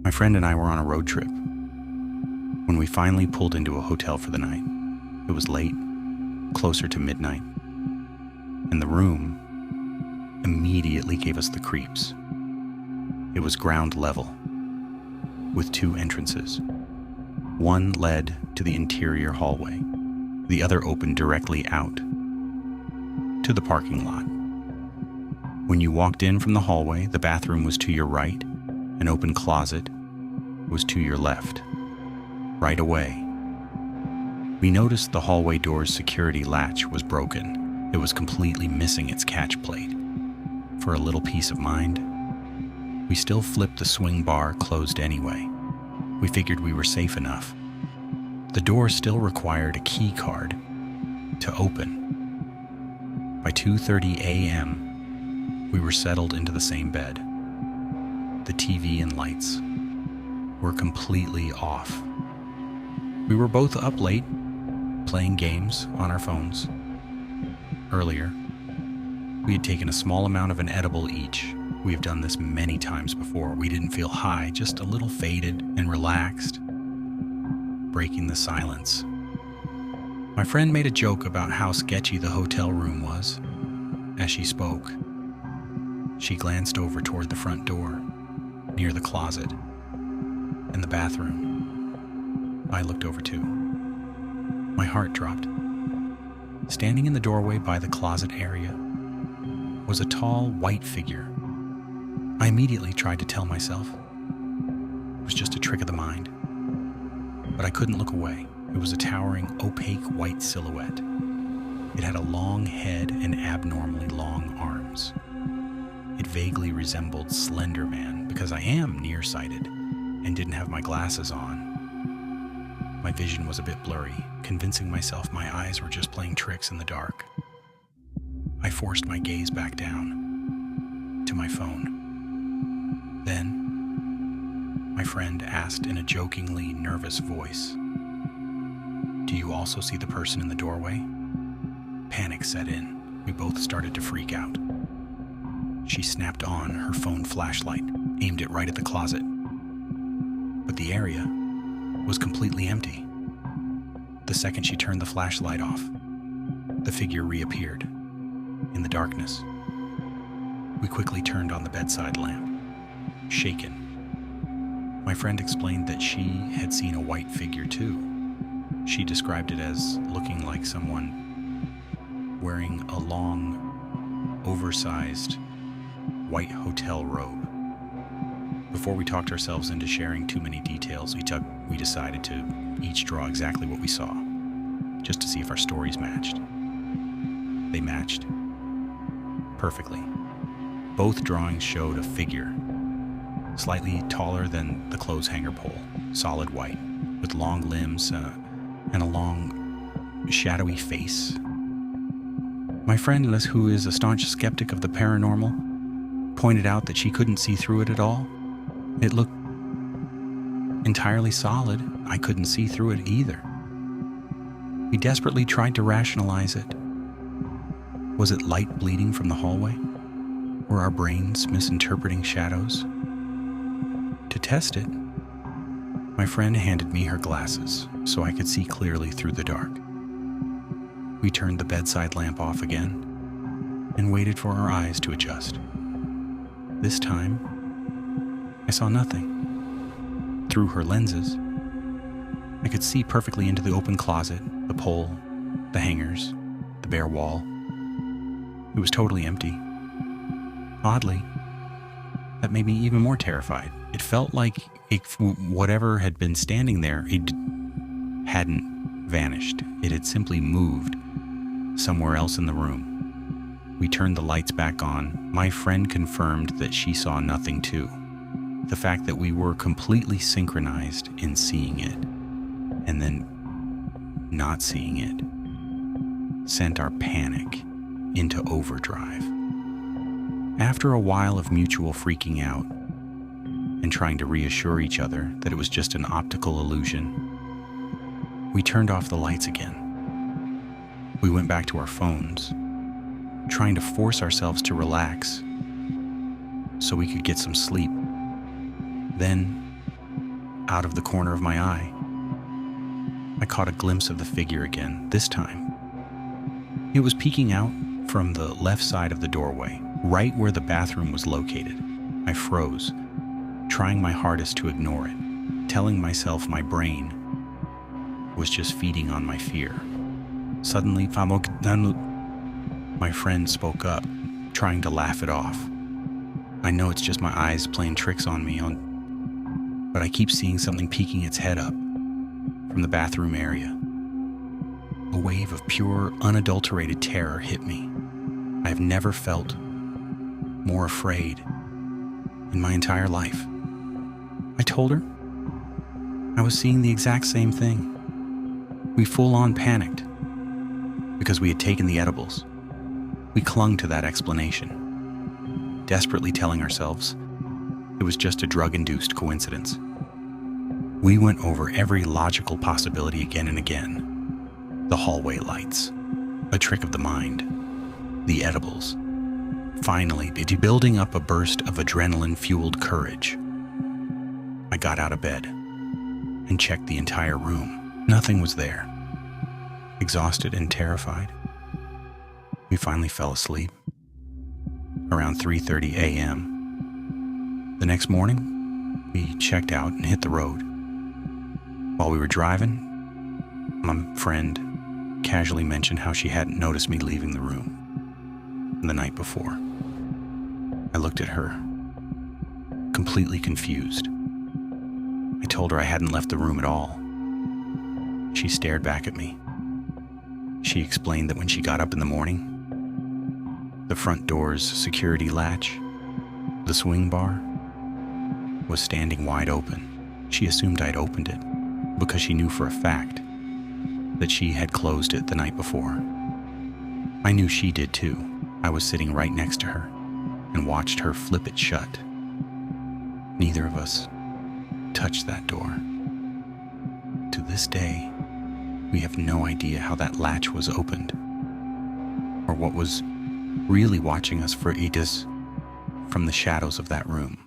My friend and I were on a road trip. When we finally pulled into a hotel for the night, it was late, closer to midnight, and the room immediately gave us the creeps. It was ground level, with two entrances. One led to the interior hallway, the other opened directly out to the parking lot. When you walked in from the hallway, the bathroom was to your right, an open closet was to your left. Right away, we noticed the hallway door's security latch was broken. It was completely missing its catch plate. For a little peace of mind, we still flipped the swing bar closed anyway. We figured we were safe enough. The door still required a key card to open. By 2:30 a.m., we were settled into the same bed. The TV and lights were completely off. We were both up late, playing games on our phones. Earlier, we had taken a small amount of an edible each. We have done this many times before. We didn't feel high, just a little faded and relaxed, breaking the silence. My friend made a joke about how sketchy the hotel room was. As she spoke, she glanced over toward the front door, near the closet, and the bathroom. I looked over too. My heart dropped. Standing in the doorway by the closet area was a tall, white figure. I immediately tried to tell myself it was just a trick of the mind, but I couldn't look away. It was a towering, opaque white silhouette. It had a long head and abnormally long arms. It vaguely resembled Slender Man because I am nearsighted and didn't have my glasses on. My vision was a bit blurry, convincing myself my eyes were just playing tricks in the dark. I forced my gaze back down to my phone. Then, my friend asked in a jokingly nervous voice, "Do you also see the person in the doorway?" Panic set in. We both started to freak out. She snapped on her phone flashlight, aimed it right at the closet. But the area was completely empty. The second she turned the flashlight off, the figure reappeared in the darkness. We quickly turned on the bedside lamp, shaken. My friend explained that she had seen a white figure too. She described it as looking like someone wearing a long, oversized white hotel robe. Before we talked ourselves into sharing too many details, we decided to each draw exactly what we saw, just to see if our stories matched. They matched perfectly. Both drawings showed a figure, slightly taller than the clothes hanger pole, solid white, with long limbs and a long, shadowy face. My friend, who is a staunch skeptic of the paranormal, pointed out that she couldn't see through it at all. It looked entirely solid. I couldn't see through it either. We desperately tried to rationalize it. Was it light bleeding from the hallway? Were our brains misinterpreting shadows? To test it, my friend handed me her glasses so I could see clearly through the dark. We turned the bedside lamp off again and waited for our eyes to adjust. This time, I saw nothing. Through her lenses, I could see perfectly into the open closet, the pole, the hangers, the bare wall. It was totally empty. Oddly, that made me even more terrified. It felt like whatever had been standing there, it hadn't vanished. It had simply moved somewhere else in the room. We turned the lights back on. My friend confirmed that she saw nothing too. The fact that we were completely synchronized in seeing it and then not seeing it sent our panic into overdrive. After a while of mutual freaking out and trying to reassure each other that it was just an optical illusion, we turned off the lights again. We went back to our phones, trying to force ourselves to relax so we could get some sleep. Then out of the corner of my eye. I caught a glimpse of the figure again, this time. It was peeking out from the left side of the doorway, right where the bathroom was located. I froze, trying my hardest to ignore it, telling myself my brain was just feeding on my fear. Suddenly, my friend spoke up, trying to laugh it off. I know it's just my eyes playing tricks on me, but I keep seeing something peeking its head up from the bathroom area. A wave of pure, unadulterated terror hit me. I have never felt more afraid in my entire life. I told her I was seeing the exact same thing. We full-on panicked because we had taken the edibles. We clung to that explanation, desperately telling ourselves it was just a drug-induced coincidence. We went over every logical possibility again and again. The hallway lights, a trick of the mind, the edibles. Finally, building up a burst of adrenaline-fueled courage, I got out of bed and checked the entire room. Nothing was there. Exhausted and terrified, we finally fell asleep around 3:30 a.m. The next morning, we checked out and hit the road. While we were driving, my friend casually mentioned how she hadn't noticed me leaving the room the night before. I looked at her, completely confused. I told her I hadn't left the room at all. She stared back at me. She explained that when she got up in the morning, the front door's security latch, the swing bar, was standing wide open. She assumed I'd opened it because she knew for a fact that she had closed it the night before. I knew she did too. I was sitting right next to her and watched her flip it shut. Neither of us touched that door. To this day, we have no idea how that latch was opened or what was really watching us for Edis from the shadows of that room.